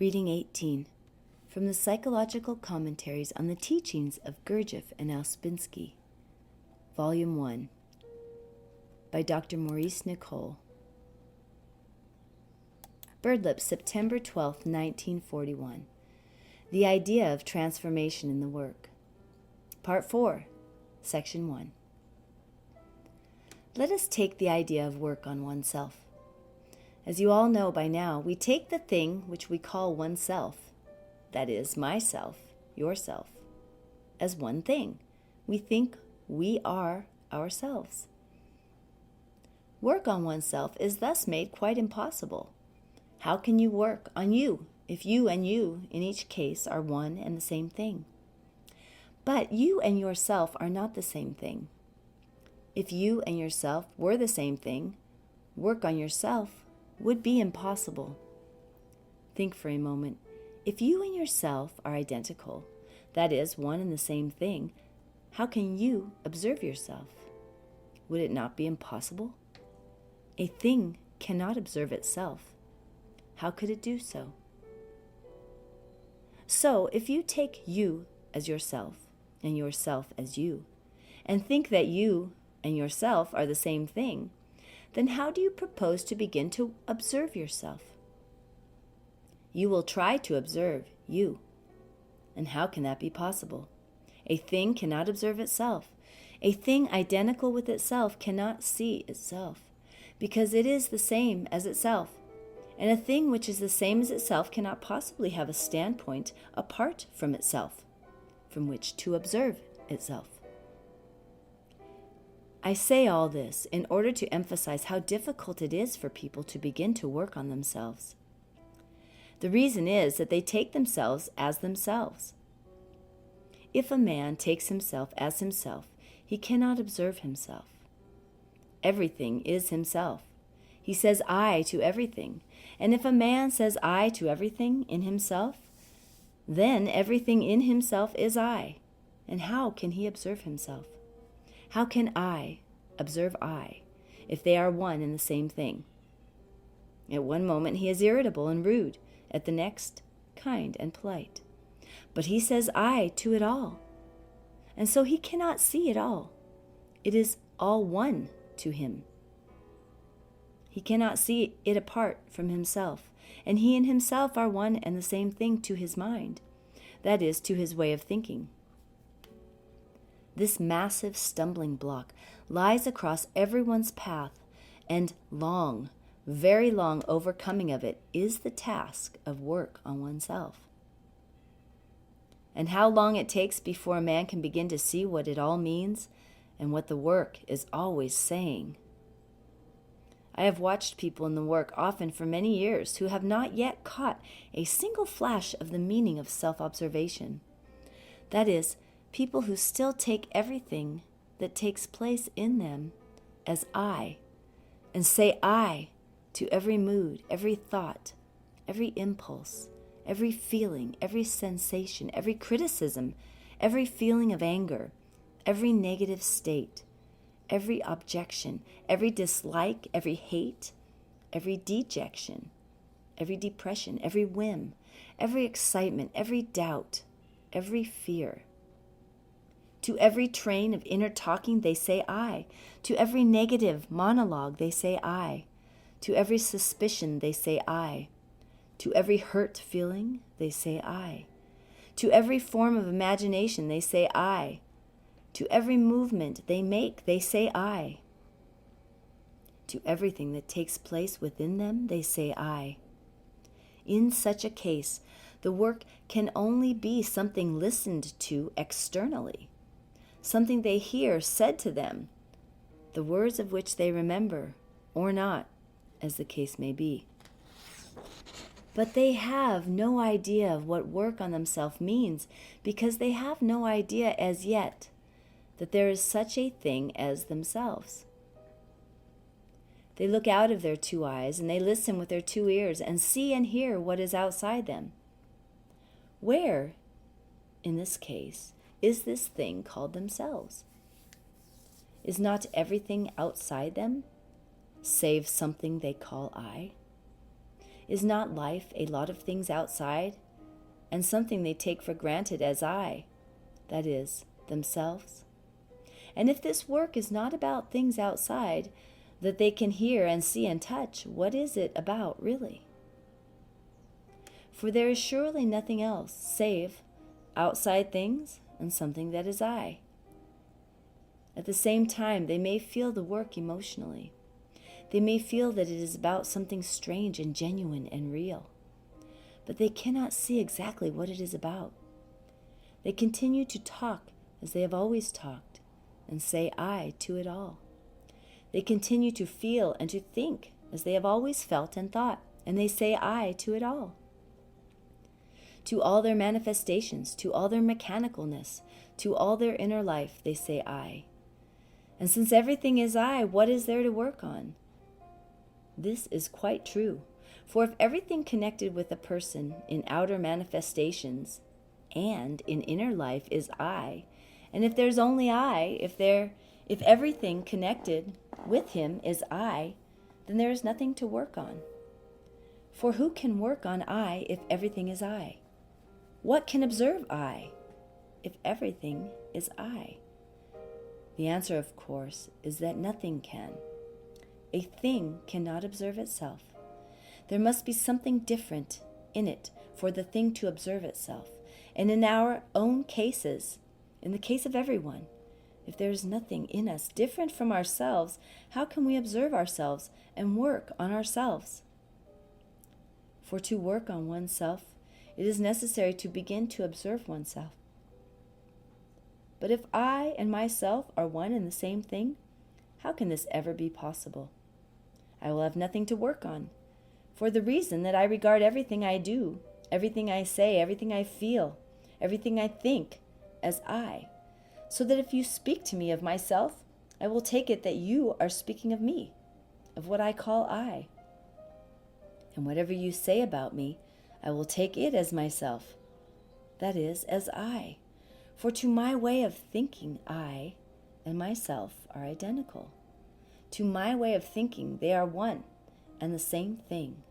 Reading 18 from the Psychological Commentaries on the Teachings of Gurdjieff and Ouspensky, Volume 1, by Dr. Maurice Nicoll. Birdlip, September 12, 1941. The Idea of Transformation in the Work. Part 4, Section 1. Let us take the idea of work on oneself. As you all know by now, we take the thing which we call oneself, that is, myself, yourself, as one thing. We think we are ourselves. Work on oneself is thus made quite impossible. How can you work on you if you and you, in each case, are one and the same thing? But you and yourself are not the same thing. If you and yourself were the same thing, work on yourself would be impossible. Think for a moment. If you and yourself are identical, that is, one and the same thing, how can you observe yourself? Would it not be impossible? A thing cannot observe itself. How could it do so? So, if you take you as yourself and yourself as you, and think that you and yourself are the same thing, then how do you propose to begin to observe yourself? You will try to observe you. And how can that be possible? A thing cannot observe itself. A thing identical with itself cannot see itself, because it is the same as itself. And a thing which is the same as itself cannot possibly have a standpoint apart from itself, from which to observe itself. I say all this in order to emphasize how difficult it is for people to begin to work on themselves. The reason is that they take themselves as themselves. If a man takes himself as himself, he cannot observe himself. Everything is himself. He says I to everything. And if a man says I to everything in himself, then everything in himself is I. And how can he observe himself? How can I observe I if they are one and the same thing? At one moment he is irritable and rude, at the next kind and polite. But he says I to it all, and so he cannot see it all. It is all one to him. He cannot see it apart from himself, and he and himself are one and the same thing to his mind, that is, to his way of thinking. This massive stumbling block lies across everyone's path, and long, very long overcoming of it is the task of work on oneself. And how long it takes before a man can begin to see what it all means and what the work is always saying. I have watched people in the work often for many years who have not yet caught a single flash of the meaning of self-observation. That is, people who still take everything that takes place in them as I, and say I to every mood, every thought, every impulse, every feeling, every sensation, every criticism, every feeling of anger, every negative state, every objection, every dislike, every hate, every dejection, every depression, every whim, every excitement, every doubt, every fear. To every train of inner talking, they say I. To every negative monologue, they say I. To every suspicion, they say I. To every hurt feeling, they say I. To every form of imagination, they say I. To every movement they make, they say I. To everything that takes place within them, they say I. In such a case, the work can only be something listened to externally, something they hear said to them, the words of which they remember, or not, as the case may be. But they have no idea of what work on themselves means, because they have no idea as yet that there is such a thing as themselves. They look out of their two eyes and they listen with their two ears and see and hear what is outside them. Where, in this case, is this thing called themselves? Is not everything outside them, save something they call I? Is not life a lot of things outside, and something they take for granted as I, that is, themselves? And if this work is not about things outside that they can hear and see and touch, what is it about really? For there is surely nothing else save outside things and something that is I. At the same time, they may feel the work emotionally. They may feel that it is about something strange and genuine and real, but they cannot see exactly what it is about. They continue to talk as they have always talked and say I to it all. They continue to feel and to think as they have always felt and thought, and they say I to it all. To all their manifestations, to all their mechanicalness, to all their inner life, they say I. And since everything is I, what is there to work on? This is quite true. For if everything connected with a person in outer manifestations and in inner life is I, and if there's only I, if everything connected with him is I, then there is nothing to work on. For who can work on I if everything is I? What can observe I if everything is I? The answer, of course, is that nothing can. A thing cannot observe itself. There must be something different in it for the thing to observe itself. And in our own cases, in the case of everyone, if there is nothing in us different from ourselves, how can we observe ourselves and work on ourselves? For to work on oneself, it is necessary to begin to observe oneself. But if I and myself are one and the same thing, how can this ever be possible? I will have nothing to work on, for the reason that I regard everything I do, everything I say, everything I feel, everything I think as I, so that if you speak to me of myself, I will take it that you are speaking of me, of what I call I. And whatever you say about me, I will take it as myself, that is, as I. For to my way of thinking, I and myself are identical. To my way of thinking, they are one and the same thing.